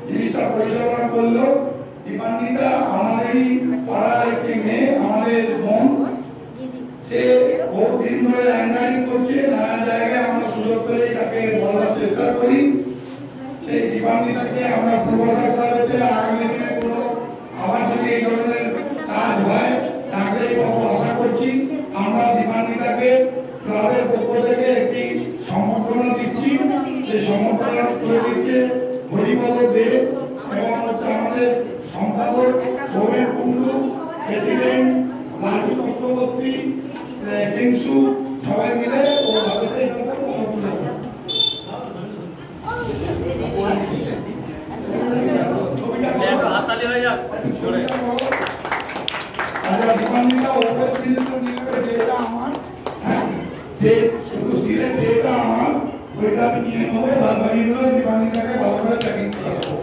জিনিসটা পরিচালনা করলো দীপান্বিতা আমাদেরই পাড়ার একটি মেয়ে, আমাদের বোন। সে বহু দিন ধরে অ্যাঙ্গারিং করছে, নানা জায়গায় আমরা সুযোগ পেলেই তাকে বলার চেষ্টা করি। সেই দীপান্বিতাকে আমরা পূর্বাশা ক্লাবেতে আগামী দিনে কোনো আবার যদি এই ধরনের কাজ হয় তাকে বহু আশা করছি। আমরা দীপান্বিতাকে ক্লাবের পক্ষ থেকে একটি সম্বর্ধনা দিচ্ছি। সেই সম্বর্ধনা করে দিচ্ছে হরিপদ দে এবং হচ্ছে আমাদের সম্পাদক সৌমেন কুণ্ডু, প্রেসিডেন্ট লালু চক্রবর্তী, কিংসু, সবাই মিলে ও হাততালি হয়ে যাক। দীপান্বিতা ওপর যেটা আমার, হ্যাঁ, যে শুধু স্টিলের যেটা আমার ওইটা আমি নিয়ে নেবো, তার বাড়িগুলো দীপান্বিতাকে ভালো করে প্যাকিং করে দেবো।